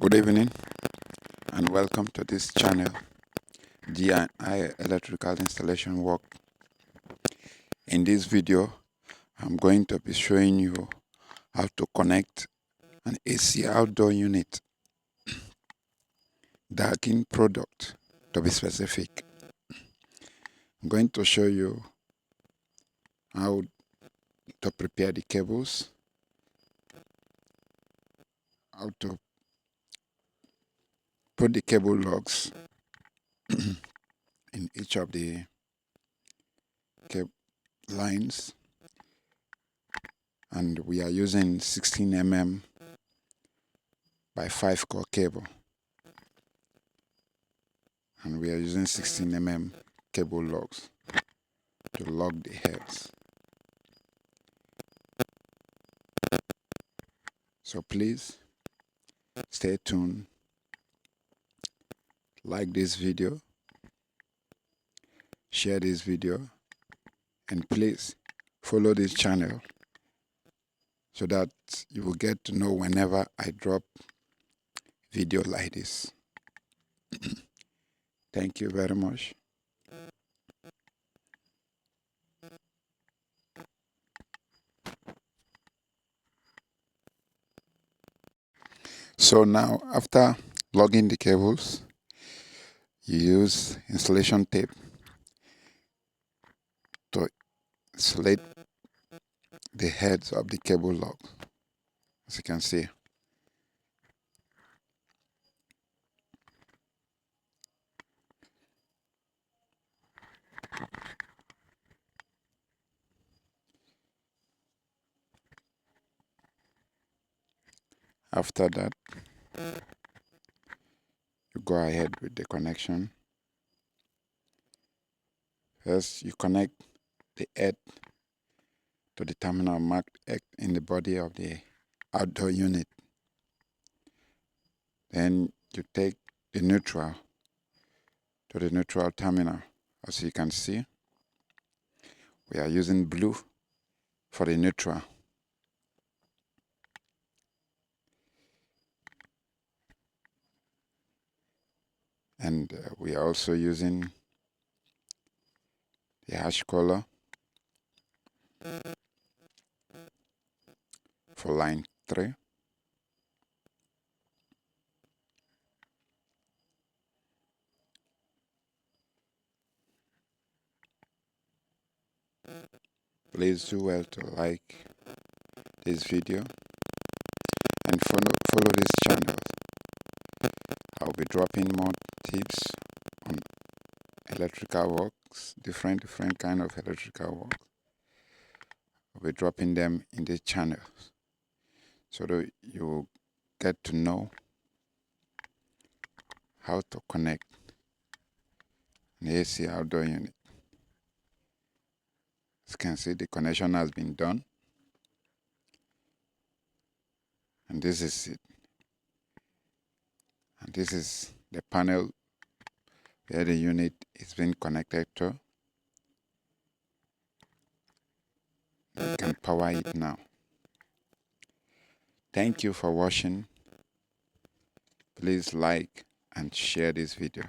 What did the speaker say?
Good evening and welcome to this channel, DIY Electrical Installation Work. In this video, I'm going to be showing you how to connect an AC outdoor unit, Daikin product to be specific. I'm going to show you how to prepare the cables, how to put the cable lugs in each of the cable lines, and we are using 16 mm by 5 core cable, and we are using 16 mm cable lugs to lug the heads. So please stay tuned, like this video, share this video, and please follow this channel so that you will get to know whenever I drop video like this. Thank you very much. So now, after lugging the cables, you use insulation tape to insulate the heads of the cable lug, as you can see. After that, you go ahead with the connection. First, you connect the head to the terminal marked X in the body of the outdoor unit. Then you take the neutral to the neutral terminal. As you can see, we are using blue for the neutral. And we are also using the ash color for line 3. Please do well to like this video and follow this channel. I'll be dropping more tips on electrical works, different kind of electrical work. I'll be dropping them in this channel so that you get to know how to connect an AC outdoor unit. As you can see, the connection has been done, and this is it. And this is the panel where the unit is being connected to. You can power it now. Thank you for watching. Please like and share this video.